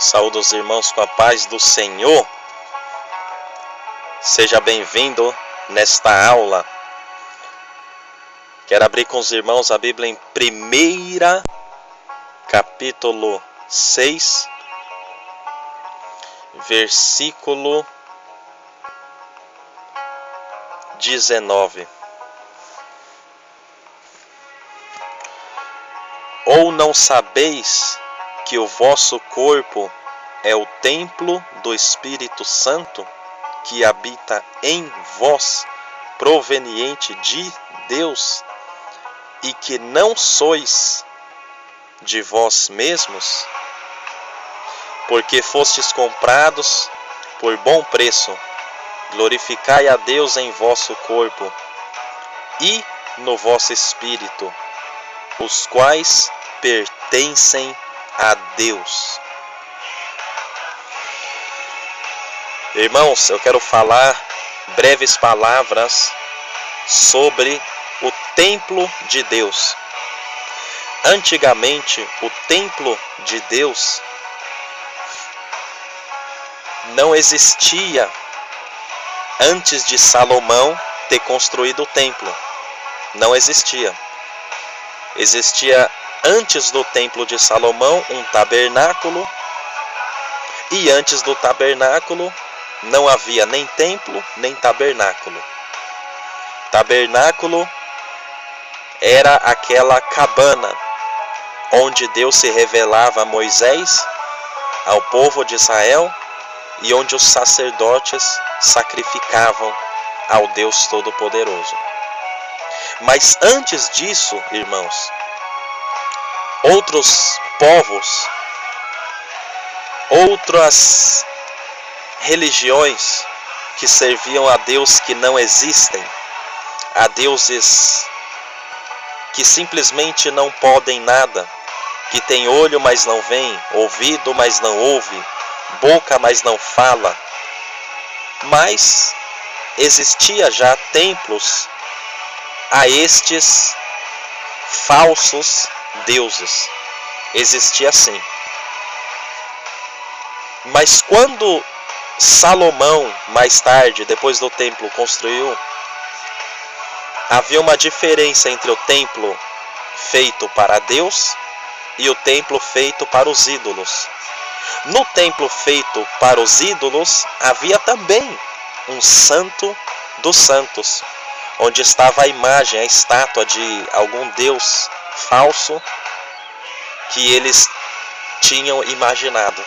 Saúdo os irmãos com a paz do Senhor. Seja bem-vindo nesta aula. Quero abrir com os irmãos a Bíblia em 1 capítulo 6, versículo 19. Ou não sabeis que o vosso corpo é o templo do Espírito Santo, que habita em vós, proveniente de Deus, e que não sois de vós mesmos? Porque fostes comprados por bom preço. Glorificai a Deus em vosso corpo e no vosso espírito, os quais pertencem a Deus. Irmãos, eu quero falar breves palavras sobre o templo de Deus. Antigamente, o templo de Deus não existia antes de Salomão ter construído o templo. Não existia. Existia antes do templo de Salomão um tabernáculo, e antes do tabernáculo não havia nem templo nem tabernáculo. Tabernáculo era aquela cabana onde Deus se revelava a Moisés, ao povo de Israel, e onde os sacerdotes sacrificavam ao Deus Todo-Poderoso. Mas antes disso, irmãos, outros povos, outras religiões que serviam a Deus que não existem, a deuses que simplesmente não podem nada, que tem olho mas não veem, ouvido mas não ouve, boca mas não fala. Mas existia já templos a estes falsos deuses. Existia sim. Mas quando Salomão, mais tarde, depois do templo, construiu, havia uma diferença entre o templo feito para Deus e o templo feito para os ídolos. No templo feito para os ídolos, havia também um santo dos santos, onde estava a imagem, a estátua de algum deus falso que eles tinham imaginado.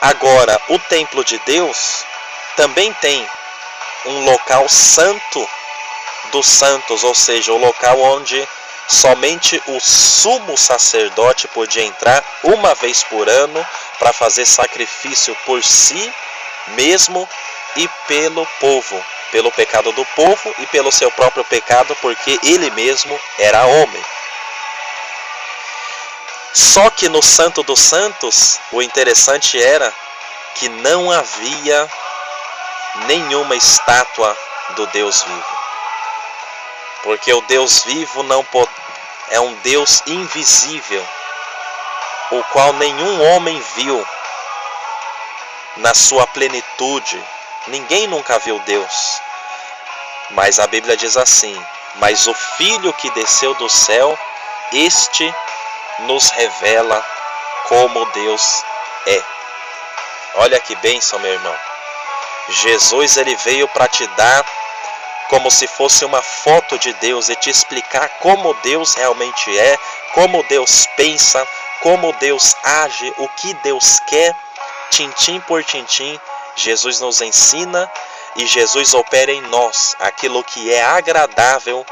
Agora, o templo de Deus também tem um local santo dos santos, ou seja, o local onde somente o sumo sacerdote podia entrar uma vez por ano para fazer sacrifício por si mesmo e pelo povo, pelo pecado do povo e pelo seu próprio pecado, porque ele mesmo era homem. Só que no Santo dos Santos, o interessante era que não havia nenhuma estátua do Deus vivo. Porque o Deus vivo é um Deus invisível, o qual nenhum homem viu na sua plenitude. Ninguém nunca viu Deus. Mas a Bíblia diz assim: mas o Filho que desceu do céu, este nos revela como Deus é. Olha que bênção, meu irmão. Jesus, ele veio para te dar como se fosse uma foto de Deus e te explicar como Deus realmente é, como Deus pensa, como Deus age, o que Deus quer, tintim por tintim. Jesus nos ensina e Jesus opera em nós aquilo que é agradável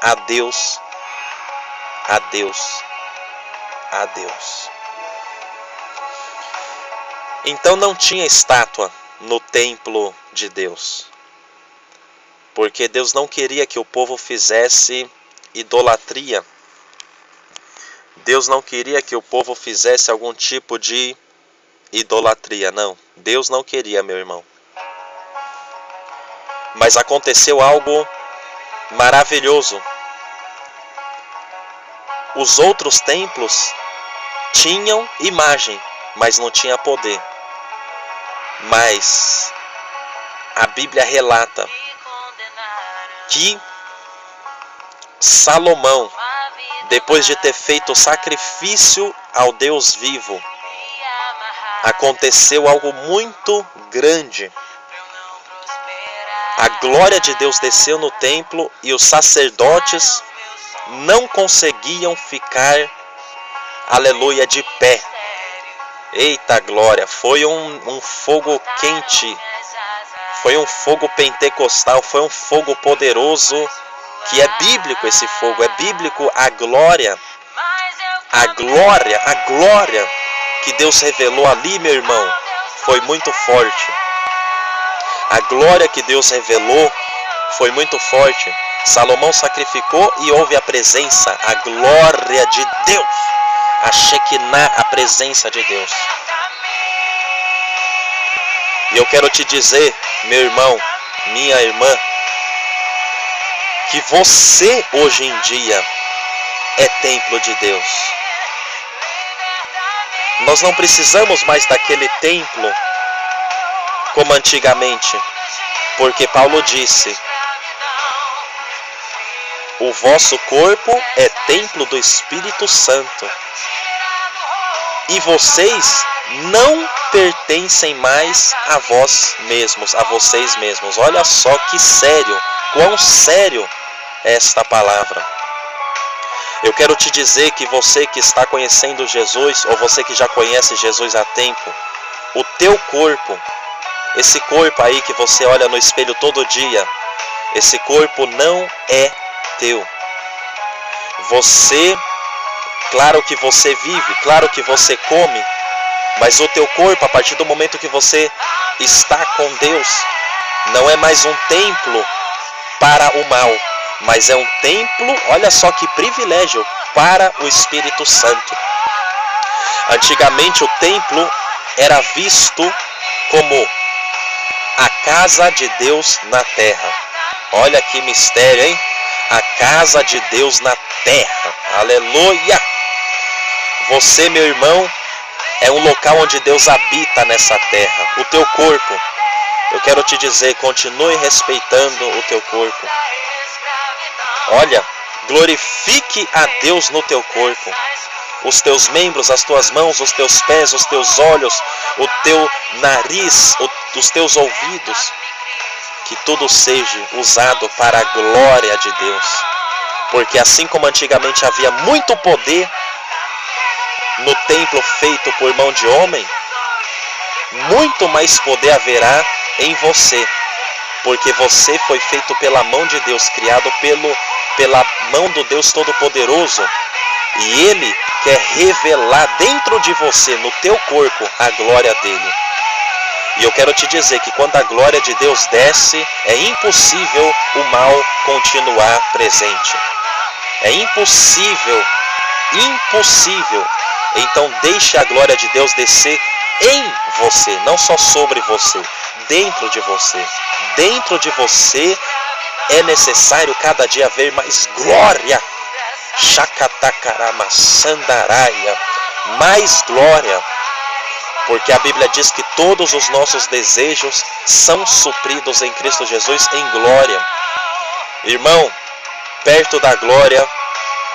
a Deus, a Deus, a Deus. Então não tinha estátua no templo de Deus, porque Deus não queria que o povo fizesse idolatria. Deus não queria que o povo fizesse algum tipo de idolatria, não. Deus não queria, meu irmão. Mas aconteceu algo maravilhoso. Os outros templos tinham imagem, mas não tinha poder. Mas a Bíblia relata que Salomão, depois de ter feito o sacrifício ao Deus vivo, aconteceu algo muito grande. A glória de Deus desceu no templo e os sacerdotes não conseguiam ficar, aleluia, de pé. Eita glória, foi um fogo quente, foi um fogo pentecostal, foi um fogo poderoso, que é bíblico esse fogo, é bíblico a glória que Deus revelou ali, meu irmão, foi muito forte. A glória que Deus revelou foi muito forte. Salomão sacrificou e houve a presença, a glória de Deus, a Shekinah, a presença de Deus. E eu quero te dizer, meu irmão, minha irmã, que você hoje em dia é templo de Deus. Nós não precisamos mais daquele templo como antigamente, porque Paulo disse: o vosso corpo é templo do Espírito Santo, e vocês não pertencem mais a vós mesmos, a vocês mesmos. Olha só que sério, quão sério é esta palavra. Eu quero te dizer que você que está conhecendo Jesus, ou você que já conhece Jesus há tempo, o teu corpo, esse corpo aí que você olha no espelho todo dia, esse corpo não é teu. Você, claro que você vive, claro que você come, mas o teu corpo, a partir do momento que você está com Deus, não é mais um templo para o mal, mas é um templo, olha só que privilégio, para o Espírito Santo. Antigamente o templo era visto como a casa de Deus na terra. Olha que mistério, hein? A casa de Deus na terra. Aleluia! Você, meu irmão, é um local onde Deus habita nessa terra. O teu corpo, eu quero te dizer, continue respeitando o teu corpo. Olha, glorifique a Deus no teu corpo. Os teus membros, as tuas mãos, os teus pés, os teus olhos, o teu nariz, os teus ouvidos, que tudo seja usado para a glória de Deus. Porque assim como antigamente havia muito poder no templo feito por mão de homem, muito mais poder haverá em você, porque você foi feito pela mão de Deus, criado pela mão do Deus Todo-Poderoso, e Ele quer revelar dentro de você, no teu corpo, a glória dele. E eu quero te dizer que quando a glória de Deus desce, é impossível o mal continuar presente. É impossível. Então deixe a glória de Deus descer em você, não só sobre você, dentro de você. Dentro de você é necessário cada dia haver mais glória. Shakatakaramasandaraia, mais glória. Porque a Bíblia diz que todos os nossos desejos são supridos em Cristo Jesus em glória. Irmão, perto da glória,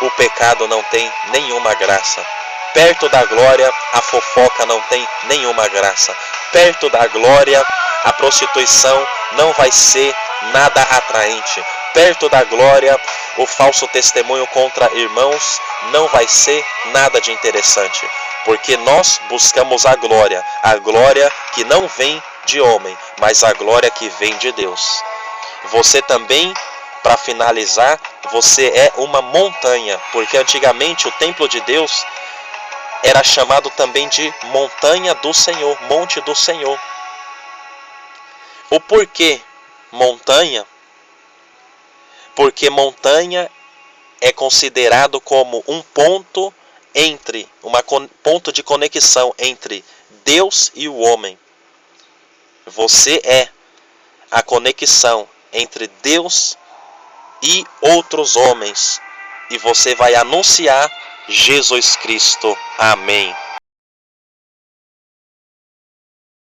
o pecado não tem nenhuma graça. Perto da glória, a fofoca não tem nenhuma graça. Perto da glória, a prostituição não vai ser nada atraente. Perto da glória, o falso testemunho contra irmãos não vai ser nada de interessante. Porque nós buscamos a glória que não vem de homem, mas a glória que vem de Deus. Você também, para finalizar, você é uma montanha, porque antigamente o templo de Deus era chamado também de montanha do Senhor, monte do Senhor. O porquê montanha? Porque montanha é considerado como um ponto ponto de conexão entre Deus e o homem. Você é a conexão entre Deus e outros homens. E você vai anunciar Jesus Cristo. Amém.